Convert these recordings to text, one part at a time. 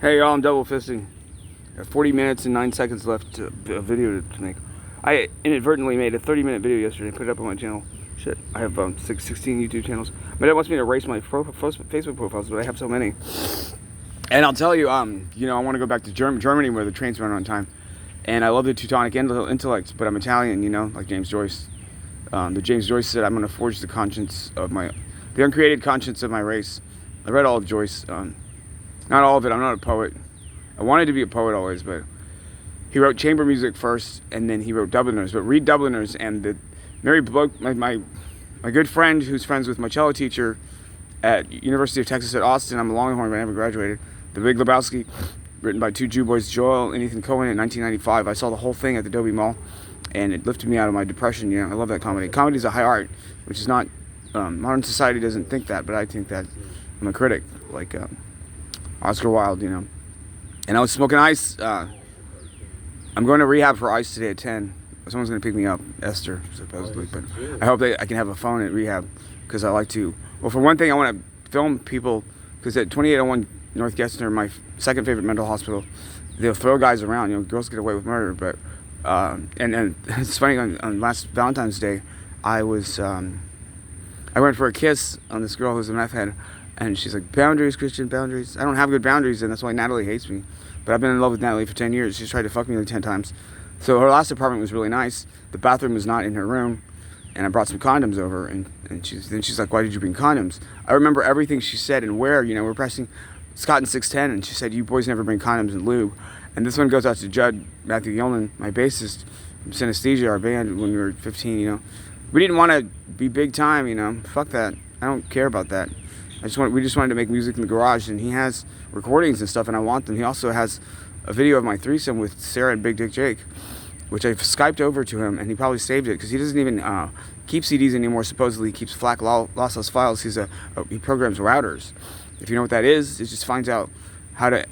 Hey y'all, I'm double fisting. I have 40 minutes and 9 seconds left to a video to make. I inadvertently made a 30-minute video yesterday and put it up on my channel. Shit, I have 16 YouTube channels. My dad wants me to erase my Facebook profiles, but I have so many. And I'll tell you, you know, I want to go back to Germany where the trains run on time. And I love the Teutonic intellects, but I'm Italian, you know, like James Joyce. The James Joyce said, I'm going to forge the uncreated conscience of my race. I read all of Joyce. Not all of it. I'm not a poet. I wanted to be a poet always, but he wrote chamber music first, and then he wrote Dubliners. But read Dubliners, and the Mary Bloch, my good friend who's friends with my cello teacher at University of Texas at Austin. I'm a Longhorn, but I never graduated. The Big Lebowski, written by two Jew boys, Joel and Ethan Cohen, in 1995. I saw the whole thing at the Dobie Mall, and it lifted me out of my depression. You know, I love that comedy. Comedy is a high art, which is not modern society doesn't think that, but I think that. I'm a critic, like Oscar Wilde, you know. And I was smoking ice. I'm going to rehab for ice today at 10. Someone's going to pick me up, Esther, supposedly. But I hope I can have a phone at rehab, because I like to. Well, for one thing, I want to film people, because at 2801 North Gessner, my second favorite mental hospital, they'll throw guys around. You know, girls get away with murder. But and it's funny, on last Valentine's Day, I went for a kiss on this girl who's a meth head. And she's like, boundaries, Christian, boundaries. I don't have good boundaries, and that's why Natalie hates me. But I've been in love with Natalie for 10 years. She's tried to fuck me like 10 times. So her last apartment was really nice. The bathroom was not in her room. And I brought some condoms over. And she's like, why did you bring condoms? I remember everything she said and where. You know, we're pressing Scott and 610. And she said, you boys never bring condoms and lube. And this one goes out to Judd Matthew Yeoman, my bassist from Synesthesia, our band, when we were 15, you know. We didn't want to be big time, you know. Fuck that. I don't care about that. We just wanted to make music in the garage, and he has recordings and stuff, and I want them. He also has a video of my threesome with Sarah and Big Dick Jake, which I've Skyped over to him, and he probably saved it, because he doesn't even keep CDs anymore. Supposedly he keeps FLAC lossless files. He programs routers. If you know what that is, it just finds out how to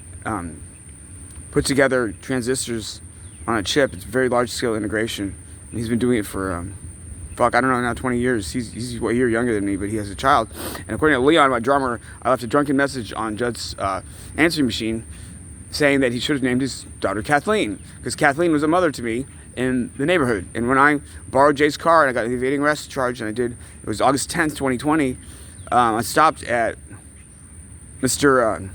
put together transistors on a chip. It's very large-scale integration, and he's been doing it for I don't know, now 20 years. He's a year younger than me, but he has a child. And according to Leon, my drummer, I left a drunken message on Judd's answering machine saying that he should have named his daughter Kathleen, because Kathleen was a mother to me in the neighborhood. And when I borrowed Jay's car and I got an evading arrest charge, and it was August 10th, 2020, I stopped at Mr.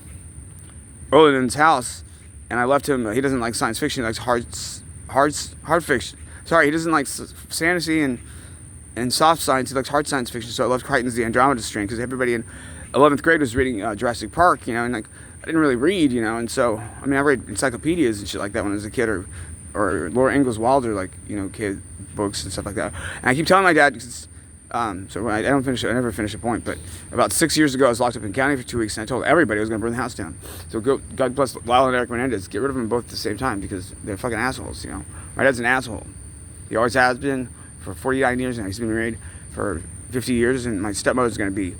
Olinden's house, and I left him. He doesn't like science fiction, he likes hard fiction. Sorry, he doesn't like fantasy and soft science. He likes hard science fiction, so I loved Crichton's The Andromeda Strain, because everybody in 11th grade was reading Jurassic Park, you know, and like I didn't really read, you know, and so I mean I read encyclopedias and shit like that when I was a kid, or Laura Ingalls Wilder, like, you know, kid books and stuff like that. And I keep telling my dad, because so when I never finish a point, but about 6 years ago I was locked up in county for 2 weeks, and I told everybody I was going to burn the house down. So God bless Lyle and Eric Menendez, get rid of them both at the same time, because they're fucking assholes, you know. My dad's an asshole. He always has been for 49 years, and he's been married for 50 years, and my stepmother's going to be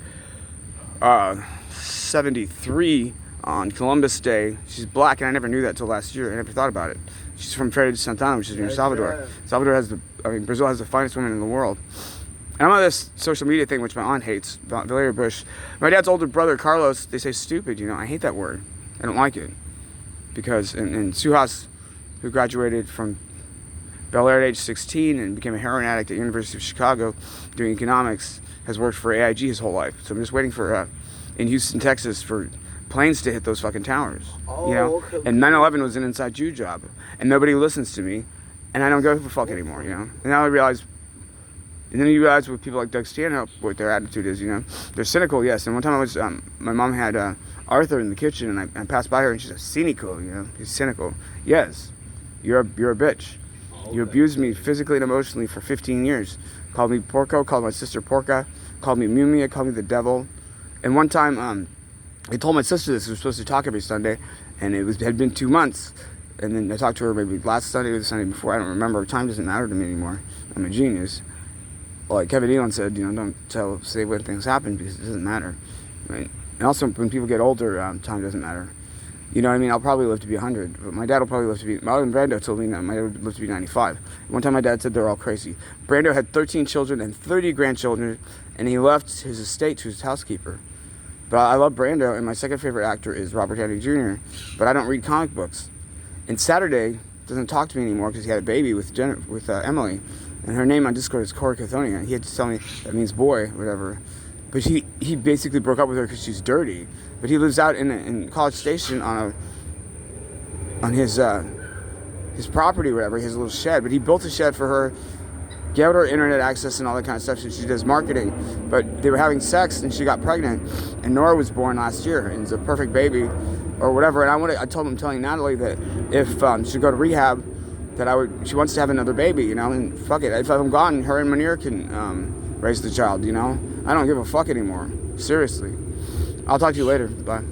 73 on Columbus Day. She's black, and I never knew that till last year. I never thought about it. She's from Feira de Santana, which is near Salvador. Brazil has the finest women in the world. And I'm on this social media thing, which my aunt hates, Valeria Bush. My dad's older brother, Carlos, they say stupid, you know. I hate that word. I don't like it. Because, and Suhas, who graduated from Bel Air at age 16 and became a heroin addict at University of Chicago doing economics, has worked for AIG his whole life. So I'm just waiting for, in Houston, Texas, for planes to hit those fucking towers, you know? Okay. And 9/11 was an inside Jew job, and nobody listens to me, and I don't give a fuck anymore, you know? And now I realize, and then you realize with people like Doug Stanhope, what their attitude is, you know? They're cynical, yes. And one time I was, my mom had Arthur in the kitchen, and I passed by her, and she's like, cynical, you know? He's cynical. Yes, you're a bitch. You abused me physically and emotionally for 15 years. Called me Porco, called my sister Porca, called me Mumia, called me the devil. And one time, I told my sister this. We were supposed to talk every Sunday, and had been 2 months. And then I talked to her maybe last Sunday or the Sunday before. I don't remember. Time doesn't matter to me anymore. I'm a genius. Like Kevin Elon said, you know, don't say when things happen, because it doesn't matter. Right? And also, when people get older, time doesn't matter. You know what I mean? I'll probably live to be 100, but my dad will probably live to be... Marlon Brando told me that my dad would live to be 95. One time my dad said they're all crazy. Brando had 13 children and 30 grandchildren, and he left his estate to his housekeeper. But I love Brando, and my second favorite actor is Robert Downey Jr., but I don't read comic books. And Saturday doesn't talk to me anymore because he had a baby with Emily, and her name on Discord is Corey Cathonia. He had to tell me that means boy, whatever. But he basically broke up with her because she's dirty. But he lives out in College Station on his property, whatever, his little shed. But he built a shed for her, gave her internet access and all that kind of stuff. So she does marketing. But they were having sex and she got pregnant, and Nora was born last year, and it's a perfect baby, or whatever. And I'm telling Natalie that if she'd go to rehab, that she wants to have another baby, you know. And fuck it, if I'm gone, her and Manir can raise the child, you know. I don't give a fuck anymore. Seriously. I'll talk to you later. Bye.